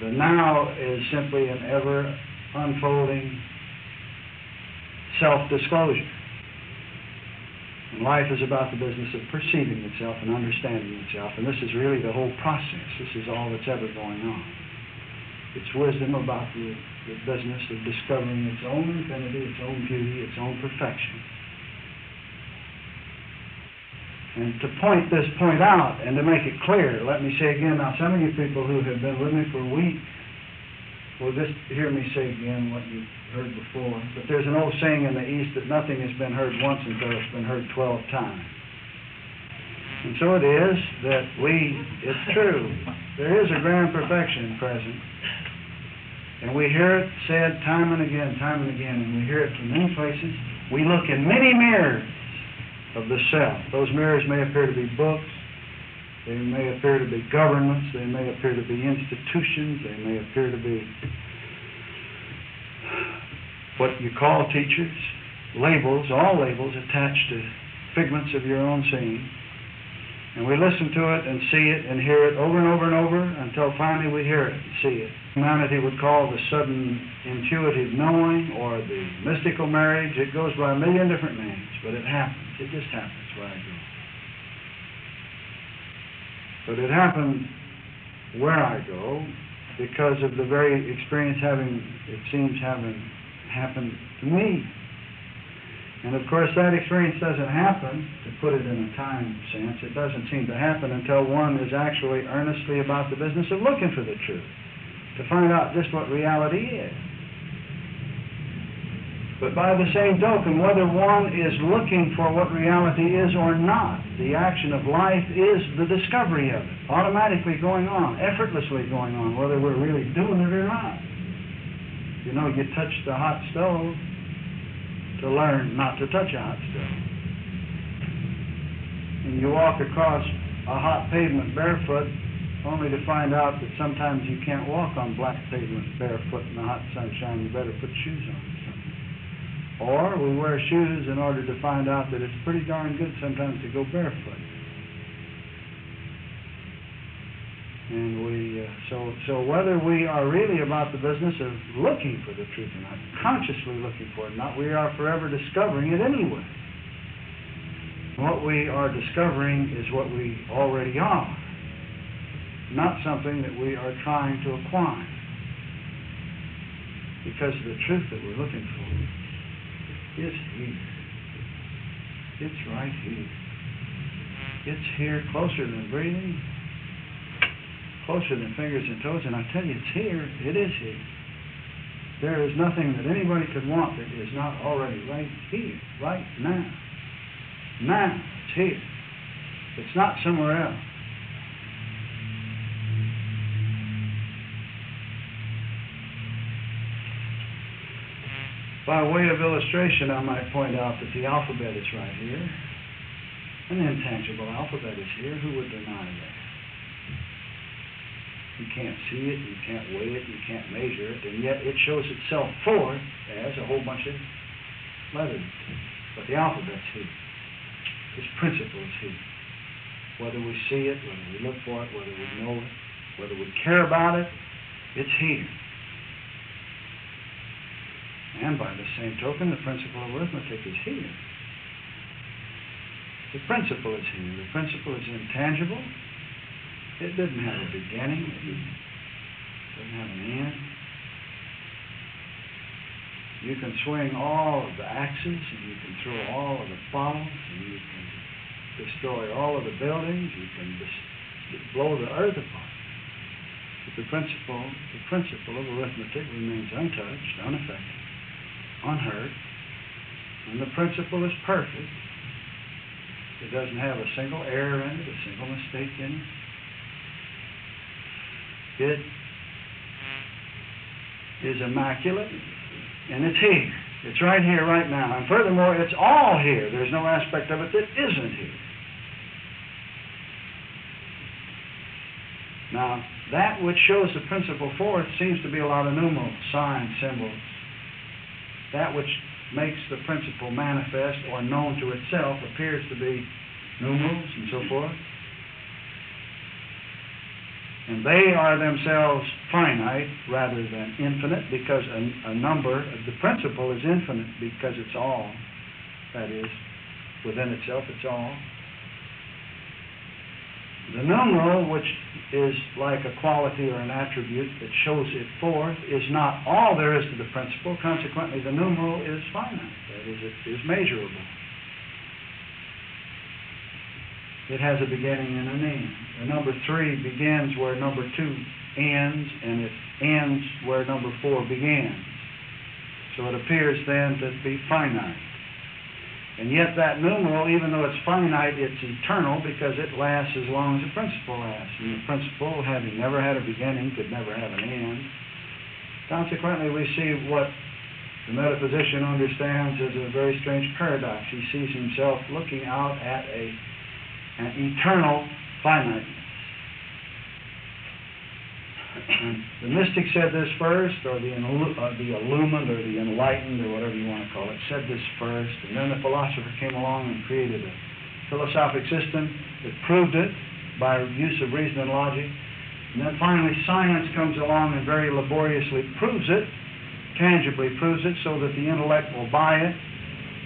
The now is simply an ever-unfolding self-disclosure. And life is about the business of perceiving itself and understanding itself, and this is really the whole process. This is all that's ever going on. It's wisdom about the business of discovering its own infinity, its own beauty, its own perfection. And to point this point out and to make it clear, let me say again, now some of you people who have been with me for weeks will just hear me say again what you've heard before. But there's an old saying in the East that nothing has been heard once until it's been heard 12 times. And so it is that it's true, there is a grand perfection present. And we hear it said time and again, and we hear it from many places. We look in many mirrors of the self. Those mirrors may appear to be books, they may appear to be governments, they may appear to be institutions, they may appear to be what you call teachers, labels, all labels attached to figments of your own seeing. And we listen to it and see it and hear it over and over and over until finally we hear it and see it. Humanity would call the sudden intuitive knowing or the mystical marriage. It goes by a million different names, but it happens. It just happens where I go. But it happened where I go because of the very experience it seems having happened to me. And of course that experience doesn't happen, to put it in a time sense, it doesn't seem to happen until one is actually earnestly about the business of looking for the truth, to find out just what reality is. But by the same token, whether one is looking for what reality is or not, the action of life is the discovery of it, automatically going on, effortlessly going on, whether we're really doing it or not. You know, you touch the hot stove to learn not to touch a hot stove. And you walk across a hot pavement barefoot only to find out that sometimes you can't walk on black pavement barefoot in the hot sunshine. You better put shoes on or something. Or we wear shoes in order to find out that it's pretty darn good sometimes to go barefoot. And so whether we are really about the business of looking for the truth or not, consciously looking for it or not, we are forever discovering it anyway. What we are discovering is what we already are, not something that we are trying to acquire. Because the truth that we're looking for is here. It's right here. It's here, closer than breathing, closer than fingers and toes, and I tell you, it's here. It is here. There is nothing that anybody could want that is not already right here, right now. Now, it's here. It's not somewhere else. By way of illustration, I might point out that the alphabet is right here. An intangible alphabet is here. Who would deny that? You can't see it, you can't weigh it, you can't measure it, and yet it shows itself forth as a whole bunch of letters. But the alphabet's here. This principle is here. Whether we see it, whether we look for it, whether we know it, whether we care about it, it's here. And by the same token, the principle of arithmetic is here. The principle is here. The principle is intangible. It doesn't have a beginning. It doesn't have an end. You can swing all of the axes, and you can throw all of the bottles, and you can destroy all of the buildings. You can blow the earth apart. But the principle of arithmetic remains untouched, unaffected, unhurt, and the principle is perfect. It doesn't have a single error in it, a single mistake in it. It is immaculate, and it's here. It's right here, right now. And furthermore, it's all here. There's no aspect of it that isn't here. Now, that which shows the principle forth seems to be a lot of numerals, signs, symbols. That which makes the principle manifest or known to itself appears to be numerals and so forth. And they are themselves finite rather than infinite, because a number, the principle is infinite because it's all. That is, within itself it's all. The numeral, which is like a quality or an attribute that shows it forth, is not all there is to the principle. Consequently, the numeral is finite. That is, it is measurable. It has a beginning and an end. The number 3 begins where number 2 ends, and it ends where number 4 begins. So it appears then to be finite. And yet that numeral, even though it's finite, it's eternal because it lasts as long as the principle lasts. And the principle, having never had a beginning, could never have an end. Consequently, we see what the metaphysician understands as a very strange paradox. He sees himself looking out at an eternal finiteness. And the mystic said this first, or the illumined, or the enlightened, or whatever you want to call it, said this first, and then the philosopher came along and created a philosophic system that proved it by use of reason and logic, and then finally science comes along and very laboriously proves it, tangibly proves it, so that the intellect will buy it,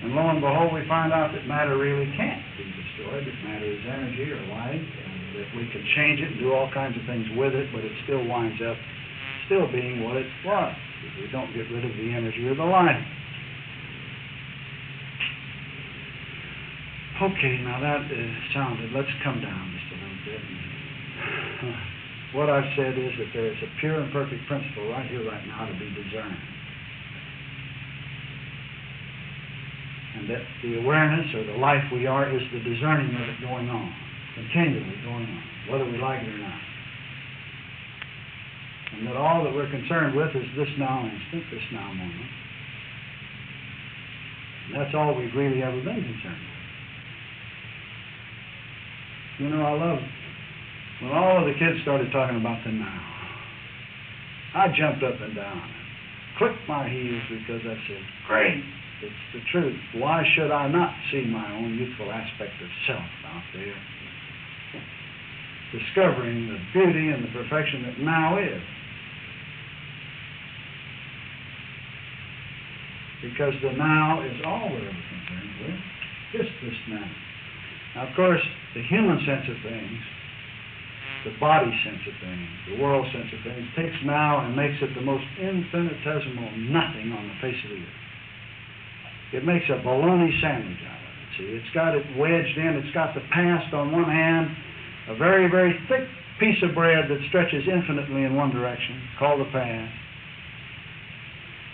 and lo and behold, we find out that matter really can't be destroyed, that matter is energy or light, that we can change it and do all kinds of things with it, but it still winds up still being what it was, if we don't get rid of the energy or the light. Okay, now that sounded, let's come down just a little bit. What I've said is that there is a pure and perfect principle right here, right now, to be discerned. And that the awareness or the life we are is the discerning of it going on. Continually going on, whether we like it or not. And that all that we're concerned with is this now instant, this now moment. And that's all we've really ever been concerned with. You know, I love when all of the kids started talking about the now. I jumped up and down, clicked my heels because I said, great, it's the truth. Why should I not see my own youthful aspect of self out there? Discovering the beauty and the perfection that now is. Because the now is all we're ever concerned with, just this now. Now, of course, the human sense of things, the body sense of things, the world sense of things, takes now and makes it the most infinitesimal nothing on the face of the earth. It makes a bologna sandwich out of it. See, it's got it wedged in, it's got the past on one hand, a very, very thick piece of bread that stretches infinitely in one direction, called the past.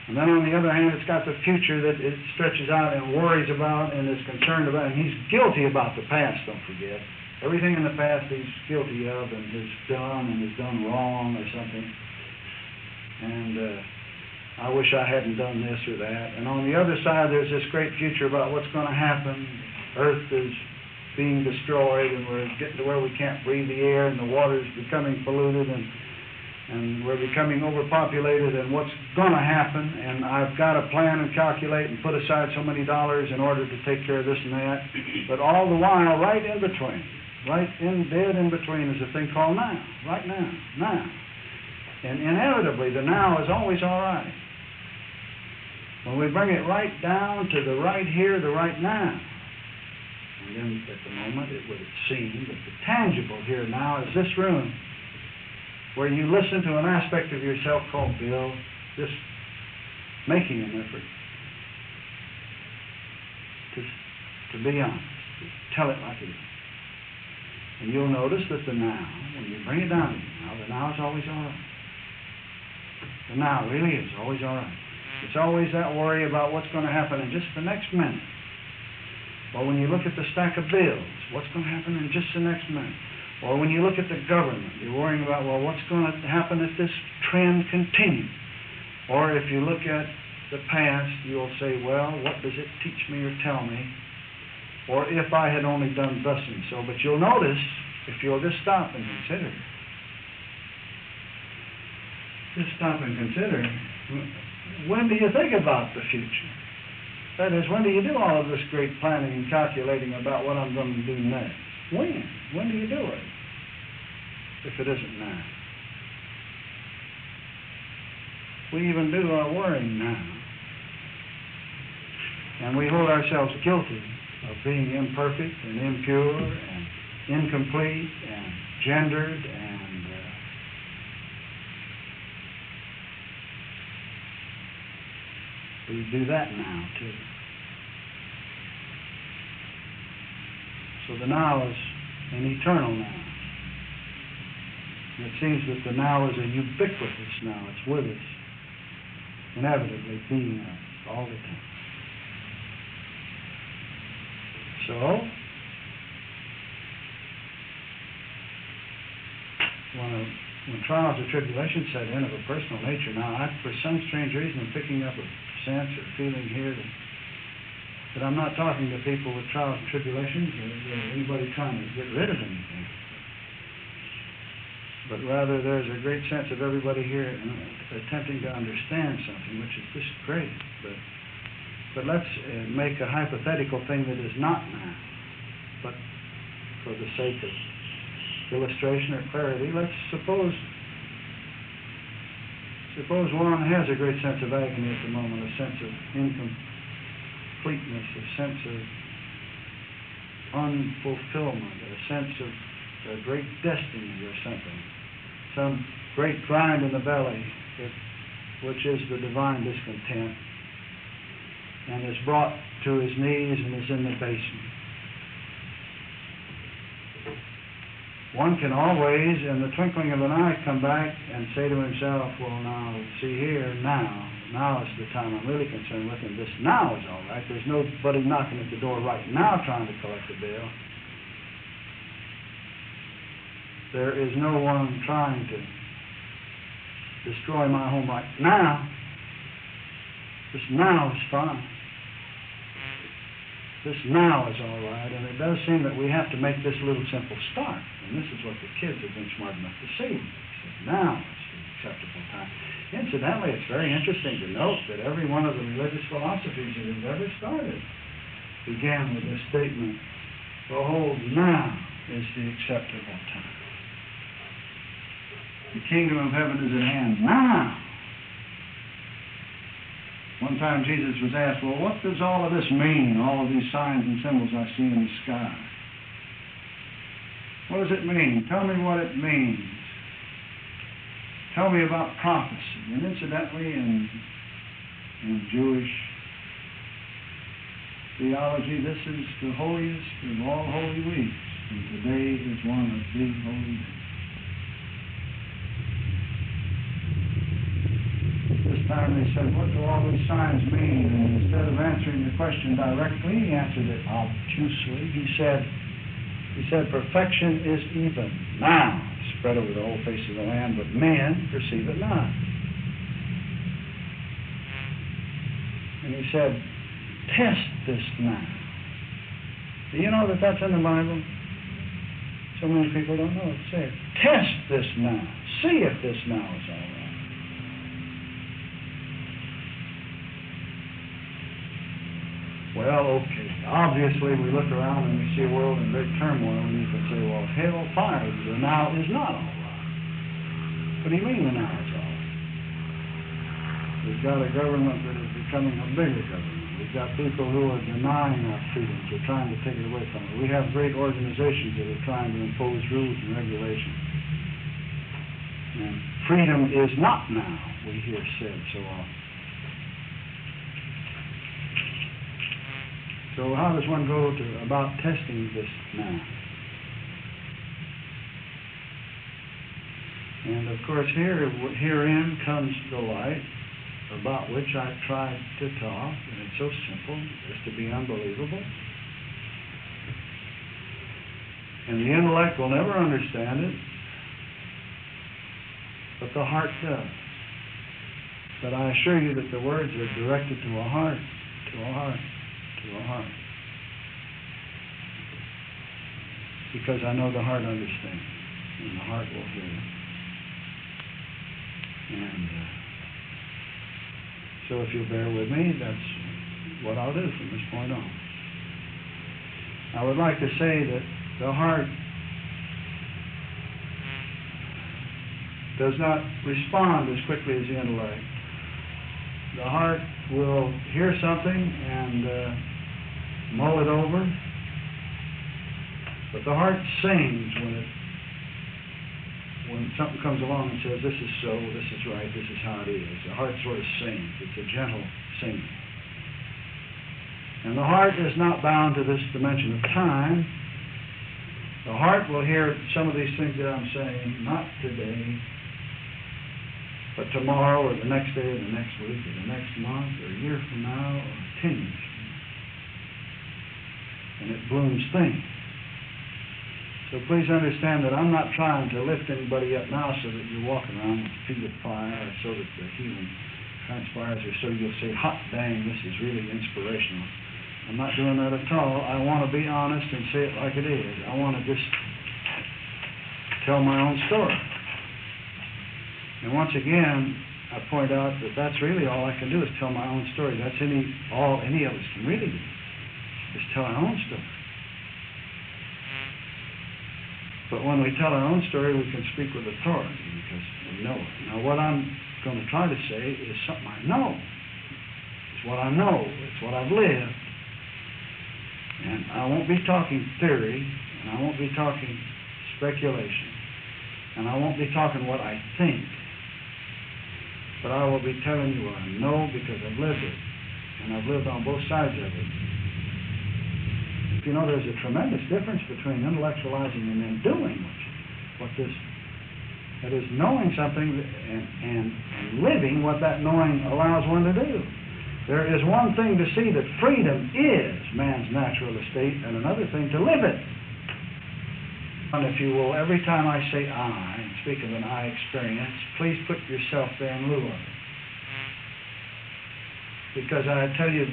And then on the other hand, it's got the future that it stretches out and worries about and is concerned about. And he's guilty about the past, don't forget. Everything in the past he's guilty of and has done wrong or something. And I wish I hadn't done this or that. And on the other side, there's this great future about what's going to happen. Earth is being destroyed, and we're getting to where we can't breathe the air, and the water is becoming polluted, and we're becoming overpopulated, and what's going to happen, and I've got to plan and calculate and put aside so many dollars in order to take care of this and that. But all the while, right in between, dead in between is a thing called now, right now, now. And inevitably, the now is always all right. When we bring it right down to the right here, the right now, and then at the moment it would seem that the tangible here now is this room, where you listen to an aspect of yourself called Bill, just making an effort to be honest, to tell it like it is. And you'll notice that the now, when you bring it down to the now is always all right. The now really is always all right. It's always that worry about what's going to happen in just the next minute. Or when you look at the stack of bills, what's going to happen in just the next minute? Or when you look at the government, you're worrying about, well, what's going to happen if this trend continues? Or if you look at the past, you'll say, well, what does it teach me or tell me? Or if I had only done thus and so. But you'll notice, if you'll just stop and consider, when do you think about the future? That is, when do you do all of this great planning and calculating about what I'm going to do next? When? When do you do it? If it isn't now. We even do our worrying now. And we hold ourselves guilty of being imperfect and impure and incomplete and gendered and we do that now too. So the now is an eternal now. And it seems that the now is a ubiquitous now. It's with us, inevitably being us all the time. So, when trials or tribulations set in of a personal nature, now for some strange reason I'm picking up a sense or feeling here that I'm not talking to people with trials and tribulations or anybody trying to get rid of anything. But rather there's a great sense of everybody here attempting to understand something, which is just great. But let's make a hypothetical thing that is not now. But for the sake of illustration or clarity, let's suppose one has a great sense of agony at the moment, a sense of incompleteness, a sense of unfulfillment, a sense of a great destiny or something, some great grind in the belly, which is the divine discontent, and is brought to his knees and is in the basement. One can always, in the twinkling of an eye, come back and say to himself, well, now, see here, now is the time I'm really concerned with, and this now is all right. There's nobody knocking at the door right now trying to collect the bill. There is no one trying to destroy my home right now. This now is fine. This now is all right, and it does seem that we have to make this little simple start. And this is what the kids have been smart enough to see. They said, now is the acceptable time. Incidentally, it's very interesting to note that every one of the religious philosophies that have ever started began with this statement, behold, now is the acceptable time. The kingdom of heaven is at hand now. One time Jesus was asked, well, what does all of this mean, all of these signs and symbols I see in the sky? What does it mean? Tell me what it means. Tell me about prophecy. And incidentally, in Jewish theology, this is the holiest of all holy weeks, and today is one of the holy days. This time they said, what do all these signs mean? And instead of answering the question directly, he answered it obtusely. He said, perfection is even now spread over the whole face of the land, but men perceive it not. And he said, test this now. Do you know that that's in the Bible? So many people don't know it. Say it. Test this now. See if this now is all right. Well, okay. Obviously, we look around and we see a world in great turmoil, and you can say, well, hell fire, the now is not all right. What do you mean the now is all right? We've got a government that is becoming a bigger government. We've got people who are denying our freedoms. They're trying to take it away from us. We have great organizations that are trying to impose rules and regulations. And freedom is not now, we hear said so often. So how does one go about testing this now? And of course herein comes the light about which I've tried to talk, and it's so simple as to be unbelievable. And the intellect will never understand it, but the heart does. But I assure you that the words are directed to a heart, to a heart, to a heart. Because I know the heart understands, and the heart will hear. And so if you'll bear with me, that's what I'll do from this point on. I would like to say that the heart does not respond as quickly as the intellect. the heart will hear something and mull it over. But the heart sings when something comes along and says, this is so, this is right, this is how it is. The heart sort of sings. It's a gentle singing. And the heart is not bound to this dimension of time. The heart will hear some of these things that I'm saying, not today, but tomorrow or the next day or the next week or the next month or a year from now or 10 years from now. And it blooms things. So please understand that I'm not trying to lift anybody up now so that you're walking around with feet of fire or so that the healing transpires or so you'll say, hot dang, this is really inspirational. I'm not doing that at all. I want to be honest and say it like it is. I want to just tell my own story. And once again, I point out that that's really all I can do is tell my own story. That's all any of us can really do, is tell our own story. But when we tell our own story, we can speak with authority because we know it. Now, what I'm going to try to say is something I know. It's what I know. It's what I've lived. And I won't be talking theory, and I won't be talking speculation, and I won't be talking what I think. But I will be telling you what I know because I've lived it, and I've lived on both sides of it. You know, there's a tremendous difference between intellectualizing and then doing that is knowing something and living what that knowing allows one to do. There is one thing to see that freedom is man's natural estate, and another thing to live it. And if you will, every time I say I, and speak of an I experience, please put yourself there in lieu of it. Because I tell you a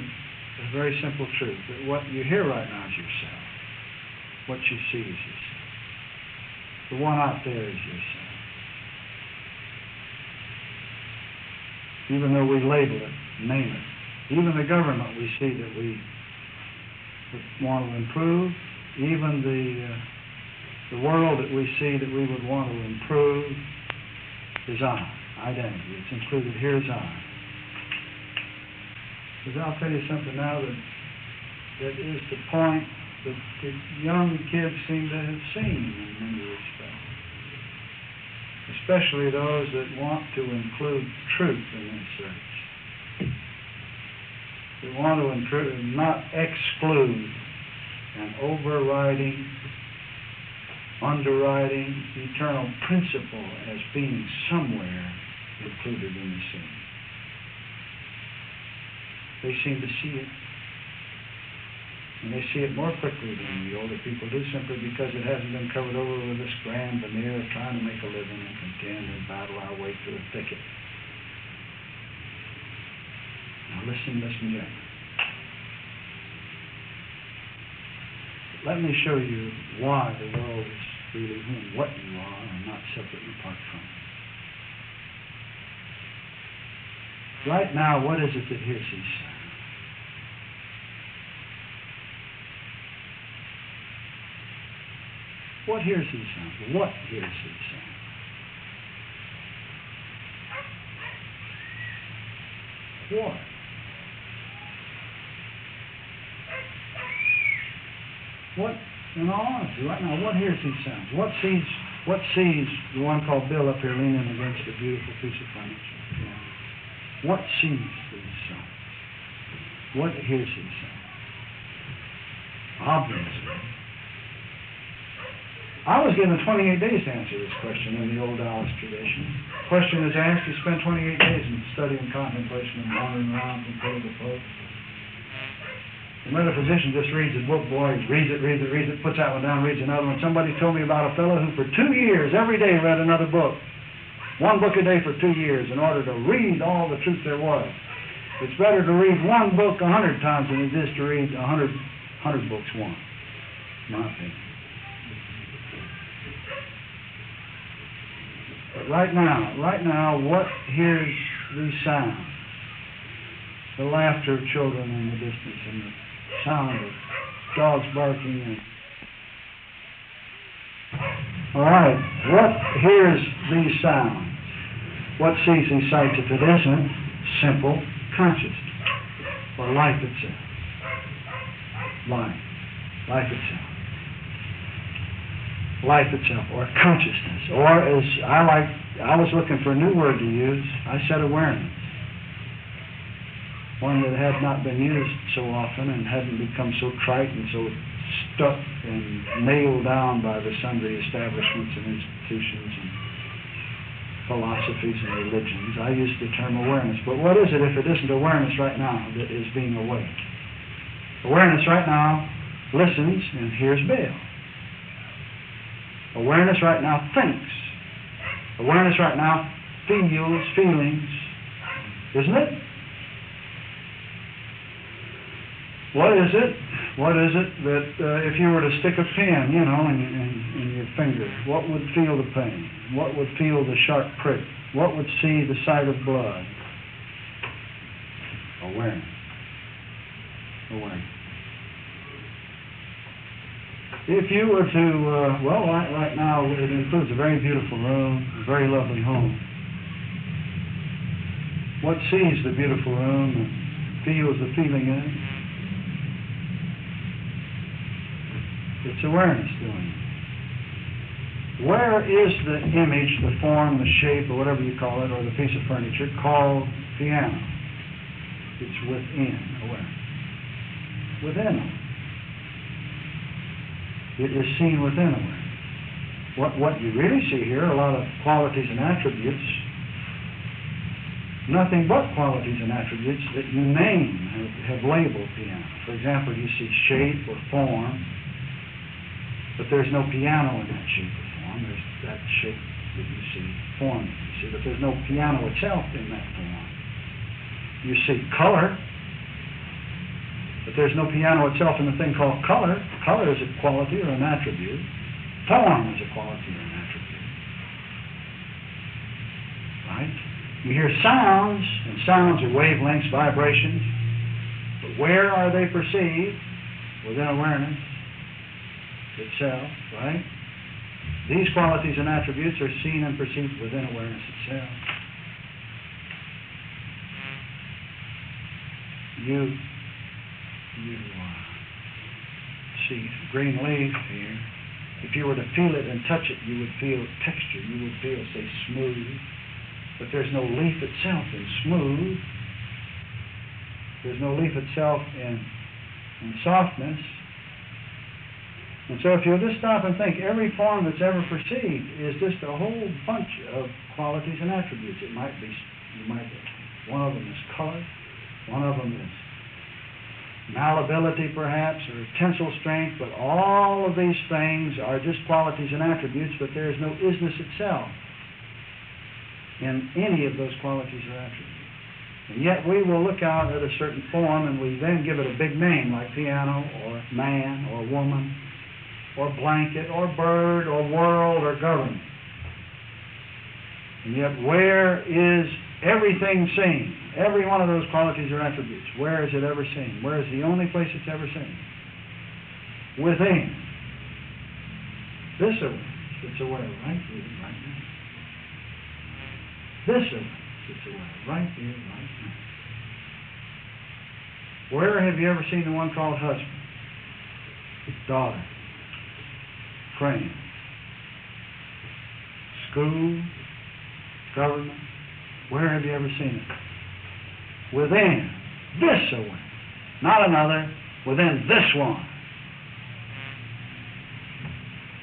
very simple truth, that what you hear right now is yourself. What you see is yourself. The one out there is yourself. Even though we label it, name it. Even the government we see that we want to improve, even the world that we see that we would want to improve is I, identity. It's included here as I. Because I'll tell you something now that is the point that the young kids seem to have seen in many respects. Especially those that want to include truth in their search. They want to include, not exclude, an overriding, underwriting, eternal principle as being somewhere included in the scene. They seem to see it. And they see it more quickly than the older people do, simply because it hasn't been covered over with this grand veneer of trying to make a living and contend and battle our way through a thicket. Now listen gently. Let me show you why the world is really who and what you are and not separate and apart from it. Right now, what is it that hears these sounds? What hears these sounds? What hears these sounds? What? What, in all honesty, right now, what hears these sounds? What sees the one called Bill up here leaning against a beautiful piece of furniture? Yeah. What sees these sounds? What hears these sounds? Obviously. I was given 28 days to answer this question in the old Taoist tradition. The question is asked, you spend 28 days in study and contemplation and wandering around from pole to pole. The metaphysician just reads his book, boy, reads it, puts that one down, reads another one. Somebody told me about a fellow who for 2 years, every day, read another book. One book a day for 2 years in order to read all the truth there was. It's better to read one book 100 times than it is to read 100 books once, in my opinion. But right now, what hears these sounds? The laughter of children in the distance and the sound of dogs barking. All right, what hears these sounds? What sees these sights of tradition? Simple, consciousness, or life itself. Life itself. Life itself, or consciousness, or as I was looking for a new word to use, I said awareness. One that had not been used so often and hadn't become so trite and so stuck and nailed down by the sundry establishments and institutions and philosophies and religions. I used the term awareness. But what is it if it isn't awareness right now that is being awake? Awareness right now listens and hears Bill. Awareness right now thinks. Awareness right now feels feelings. Isn't it? What is it? What is it that if you were to stick a pin, in your finger, what would feel the pain? What would feel the sharp prick? What would see the sight of blood? Awareness. Awareness. If you were to, right now it includes a very beautiful room, a very lovely home. What sees the beautiful room and feels the feeling in it? It's awareness doing it. Where is the image, the form, the shape, or whatever you call it, or the piece of furniture called piano? It's within awareness. Within awareness. It is seen within awareness. What you really see here are a lot of qualities and attributes, nothing but qualities and attributes that you name, have labeled piano. For example, you see shape or form, but there's no piano in that shape or form. There's that shape that you see, form that you see, but there's no piano itself in that form. You see color, but there's no piano itself in the thing called color. Color is a quality or an attribute. Form is a quality or an attribute. Right? You hear sounds, and sounds are wavelengths, vibrations. But where are they perceived? Within awareness itself, right? These qualities and attributes are seen and perceived within awareness itself. You see green leaf here. If you were to feel it and touch it, you would feel texture. You would feel, say, smooth. But there's no leaf itself in smooth. There's no leaf itself in softness. And so if you'll just stop and think, every form that's ever perceived is just a whole bunch of qualities and attributes. One of them is color. One of them is malleability, perhaps, or tensile strength, but all of these things are just qualities and attributes, but there is no isness itself in any of those qualities or attributes. And yet we will look out at a certain form and we then give it a big name, like piano, or man, or woman, or blanket, or bird, or world, or government. And yet where is everything seen? Every one of those qualities or attributes. Where is it ever seen? Where is the only place it's ever seen? Within. This awareness, it's aware right here, right now. This awareness, it's aware right here, right now. Where have you ever seen the one called husband, daughter, friend, school, government? Where have you ever seen it? Within this awareness. Not another, within this one.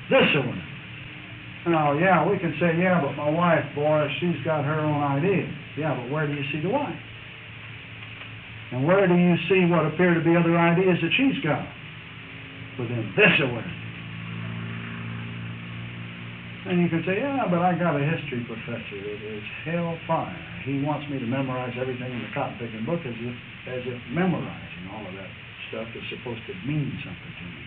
This awareness. Oh, yeah, we can say, yeah, but my wife, boy, she's got her own ideas. Yeah, but where do you see the wife? And where do you see what appear to be other ideas that she's got? Within this awareness. And you can say, yeah, but I got a history professor that is hellfire. He wants me to memorize everything in the cotton-picking book as if memorizing all of that stuff is supposed to mean something to me.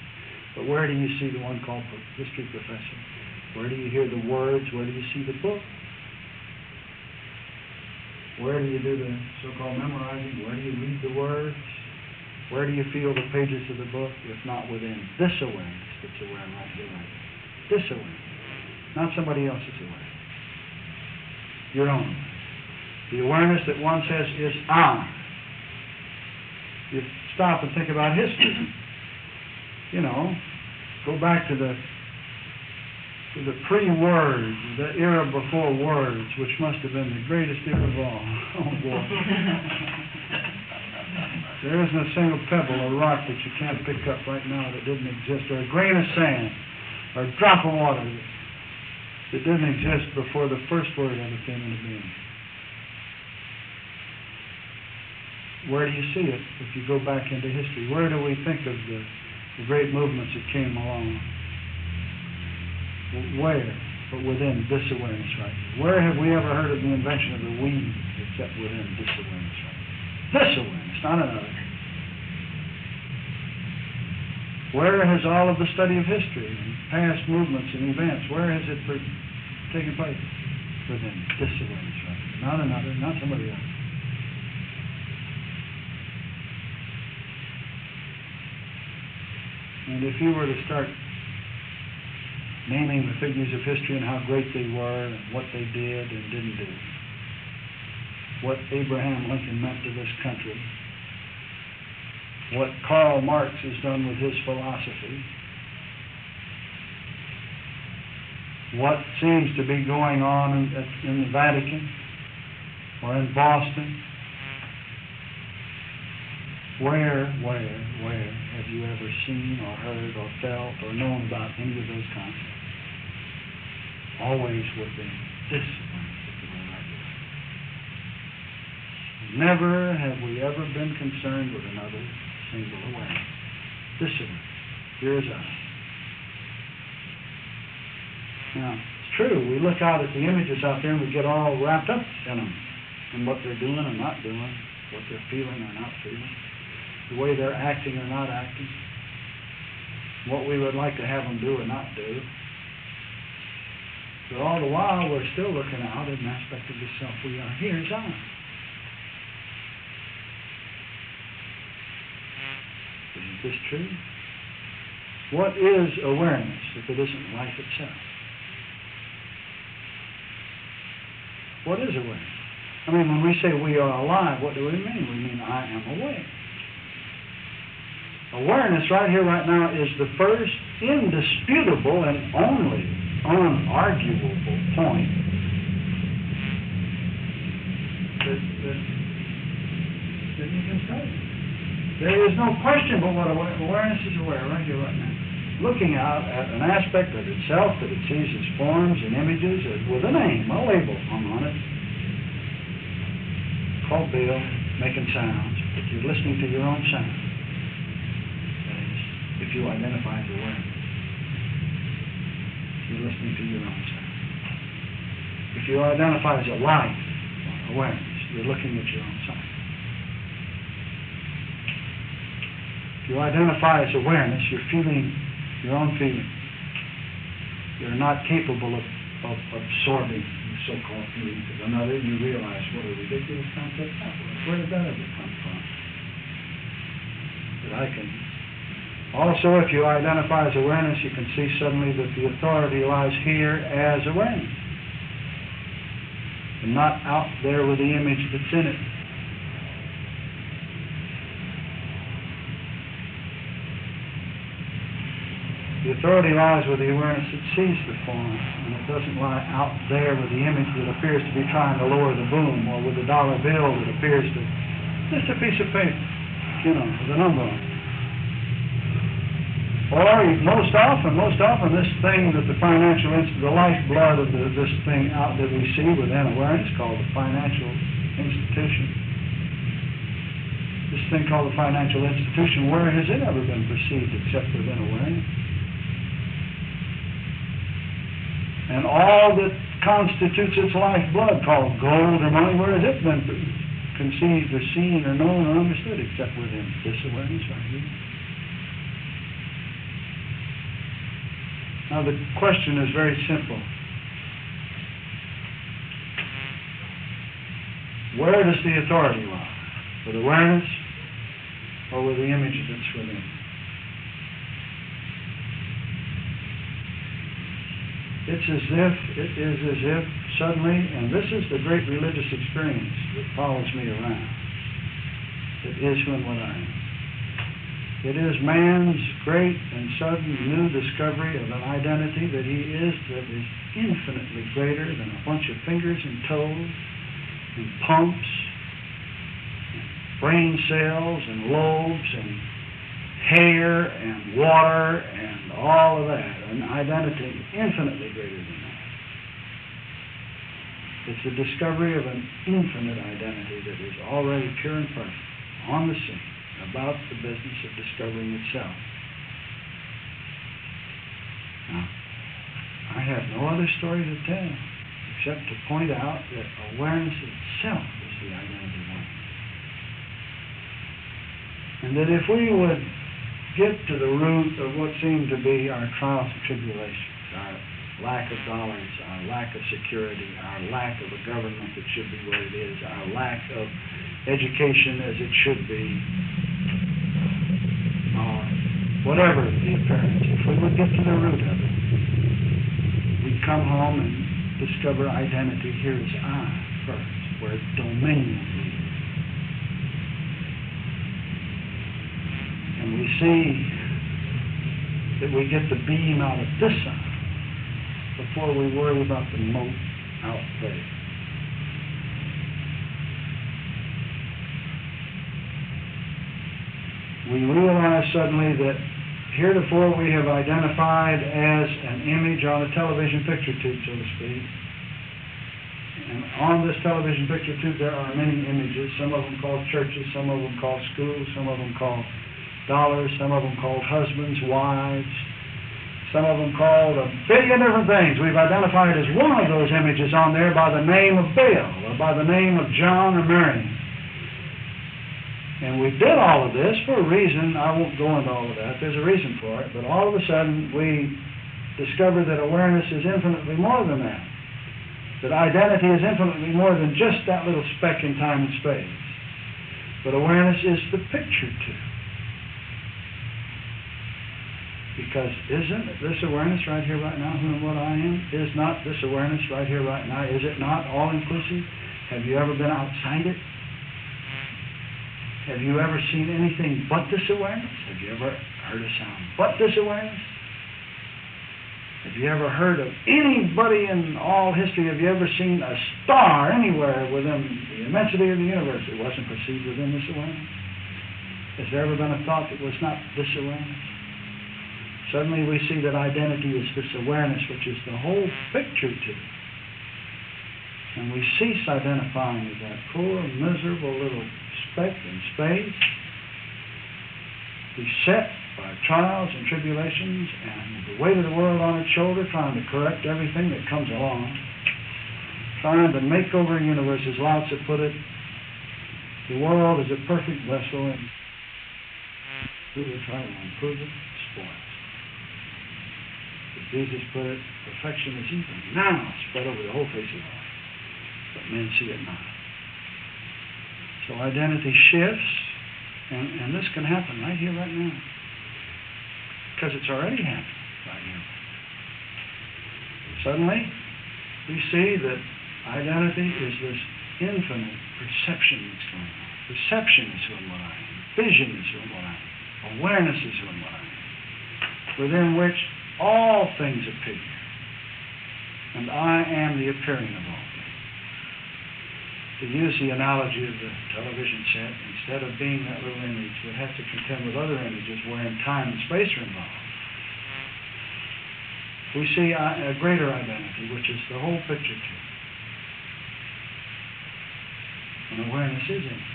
But where do you see the one called history professor? Where do you hear the words? Where do you see the book? Where do you do the so-called memorizing? Where do you read the words? Where do you feel the pages of the book, if not within this awareness that's aware right here, right here? This awareness. Not somebody else's awareness. Your own awareness. The awareness that one says is I. you stop and think about history. You know, go back to the pre-words, the era before words, which must have been the greatest era of all. Oh, boy. There isn't a single pebble or rock that you can't pick up right now that didn't exist, or a grain of sand, or a drop of water that didn't exist before the first word ever came into being. Where do you see it if you go back into history? Where do we think of the great movements that came along? Where? But within this awareness right here. Where have we ever heard of the invention of the we except within this awareness right here? This awareness, not another. Where has all of the study of history and past movements and events, where has it taken place? Within this awareness right here. Not another, not somebody else. And if you were to start naming the figures of history and how great they were and what they did and didn't do, what Abraham Lincoln meant to this country, what Karl Marx has done with his philosophy, what seems to be going on in the Vatican or in Boston, where have you ever seen or heard or felt or known about any of those concepts? Always within this awareness. Never have we ever been concerned with another single awareness. This awareness. Here is us. Now, it's true, we look out at the images out there and we get all wrapped up in them and what they're doing or not doing, what they're feeling or not feeling, the way they're acting or not acting, what we would like to have them do or not do. But all the while, we're still looking out at an aspect of the self we are. Here's I. Isn't this true? What is awareness if it isn't life itself? What is awareness? I mean, when we say we are alive, what do we mean? We mean I am aware. Awareness right here, right now, is the first indisputable and only unarguable point that you can say. There is no question but what awareness is aware right here, right now. Looking out at an aspect of itself that it sees as forms and images with a name, a label hung on it, called Bill, making sounds, but you're listening to your own sound. If you identify as awareness, you're listening to your own sound. If you identify as a life, awareness, you're looking at your own sound. If you identify as awareness, you're feeling your own feeling. You're not capable of absorbing the so-called feelings of another. You realize what a ridiculous concept that was. Where did that ever come from? That I can. Also, if you identify as awareness, you can see suddenly that the authority lies here as awareness, and not out there with the image that's in it. The authority lies with the awareness that sees the form, and it doesn't lie out there with the image that appears to be trying to lower the boom, or with the dollar bill that appears to just a piece of paper, with a number on it. Or most often, this thing that the lifeblood of this thing out that we see within awareness, called the financial institution. This thing called the financial institution, where has it ever been perceived except within awareness? And all that constitutes its lifeblood, called gold or money, where has it been conceived or seen or known or understood except within this awareness right here? Now the question is very simple. Where does the authority lie? With awareness or with the image that's within? It is as if suddenly, and this is the great religious experience that follows me around, it is who and what I am. It is man's great and sudden new discovery of an identity that he is that is infinitely greater than a bunch of fingers and toes and pumps and brain cells and lobes and hair and water and all of that. An identity infinitely greater than that. It's the discovery of an infinite identity that is already pure and perfect, on the scene, about the business of discovering itself. Now, I have no other story to tell except to point out that awareness itself is the identity one. And that if we would get to the root of what seem to be our trials and tribulations, our lack of dollars, our lack of security, our lack of a government that should be what it is, our lack of education as it should be, whatever the appearance, if we would get to the root of it, we'd come home and discover identity. Here is I first, where dominion is. And we see that we get the beam out of this side before we worry about the mote out there. We realize suddenly that heretofore we have identified as an image on a television picture tube, so to speak. And on this television picture tube there are many images, some of them called churches, some of them called schools, some of them called dollars, some of them called husbands, wives, some of them called a billion different things. We've identified as one of those images on there by the name of Bill, or by the name of John or Mary. And we did all of this for a reason. I won't go into all of that. There's a reason for it. But all of a sudden, we discover that awareness is infinitely more than that. That identity is infinitely more than just that little speck in time and space. But awareness is the picture too. Because isn't this awareness right here, right now, who and what I am? Is not this awareness right here, right now? Is it not all-inclusive? Have you ever been outside it? Have you ever seen anything but this awareness? Have you ever heard a sound but this awareness? Have you ever heard of anybody in all history? Have you ever seen a star anywhere within the immensity of the universe that wasn't perceived within this awareness? Has there ever been a thought that was not this awareness? Suddenly we see that identity is this awareness, which is the whole picture too. And we cease identifying as that poor, miserable little speck in space, beset by trials and tribulations and the weight of the world on its shoulder, trying to correct everything that comes along, trying to make over a universe, as Lao Tzu put it. The world is a perfect vessel, and who will try to improve it, spoils. As Jesus put it, perfection is even now spread over the whole face of the earth, but men see it not. So identity shifts, and this can happen right here, right now, because it's already happened right here. Suddenly, we see that identity is this infinite perception that's going on. Perception is who and what I am. Vision is who and what I am. Awareness is who and what I am. Within which all things appear, and I am the appearing of all things. To use the analogy of the television set, instead of being that little image, would have to contend with other images wherein time and space are involved. We see a greater identity, which is the whole picture too. And awareness is in it.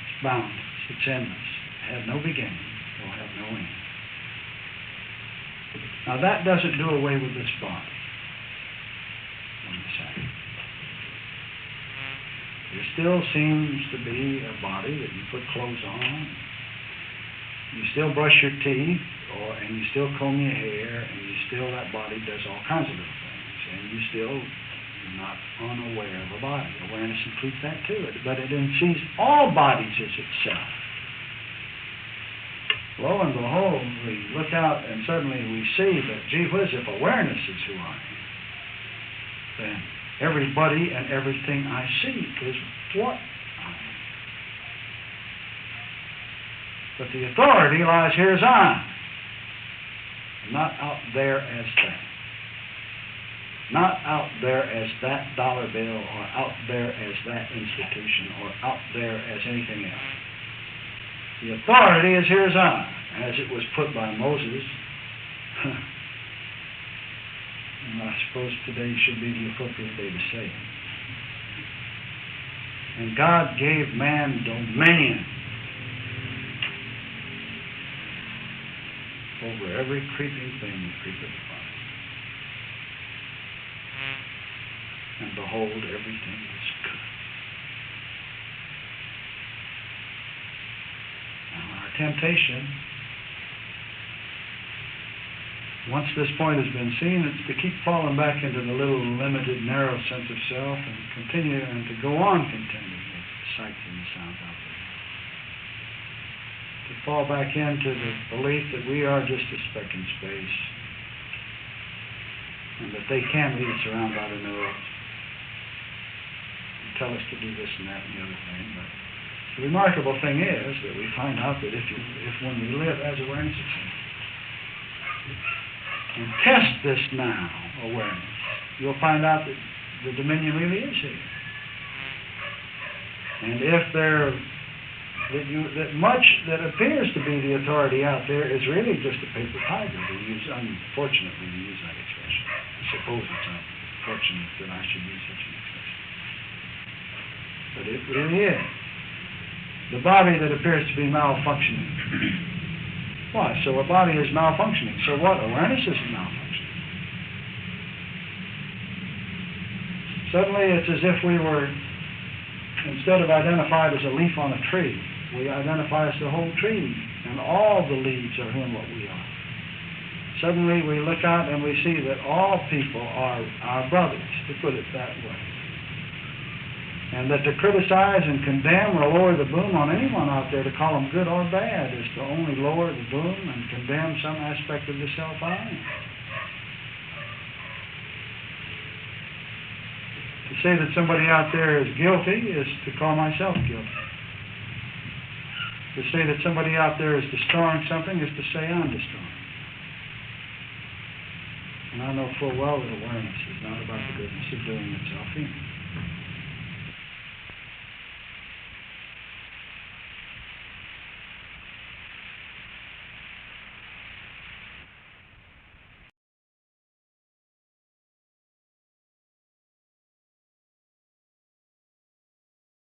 It's boundless, it's endless, it had no beginning. Will have no end. Now that doesn't do away with this body on the side. There still seems to be a body that you put clothes on. You still brush your teeth, and you still comb your hair, and that body does all kinds of little things, and you're not unaware of a body. Awareness includes that too, but it sees all bodies as itself. Lo and behold, we look out and suddenly we see that, gee whiz, if awareness is who I am, then everybody and everything I see is what I am. But the authority lies here's I, not out there as that. Not out there as that dollar bill, or out there as that institution, or out there as anything else. The authority is here's I, as it was put by Moses. And I suppose today should be the appropriate day to say it. And God gave man dominion over every creeping thing that creepeth upon it. And behold, everything was good. Now, our temptation, once this point has been seen, it's to keep falling back into the little limited, narrow sense of self and continue and to go on contending with the sights and the sounds out there. To fall back into the belief that we are just a speck in space and that they can lead us around by the nose and tell us to do this and that and the other thing. But the remarkable thing is that we find out that if when we live as awareness itself, and test this now awareness, you'll find out that the dominion really is here. And if that much that appears to be the authority out there is really just a paper tiger, unfortunately to use that expression. I suppose it's unfortunate that I should use such an expression. But it really is. The body that appears to be malfunctioning. Why? So a body is malfunctioning. So what? Awareness isn't malfunctioning. Suddenly it's as if we were, instead of identified as a leaf on a tree, we identify as the whole tree, and all the leaves are in what we are. Suddenly we look out and we see that all people are our brothers, to put it that way. And that to criticize and condemn or lower the boom on anyone out there, to call them good or bad, is to only lower the boom and condemn some aspect of the self I am. To say that somebody out there is guilty is to call myself guilty. To say that somebody out there is destroying something is to say I'm destroying. And I know full well that awareness is not about the goodness of doing itself in.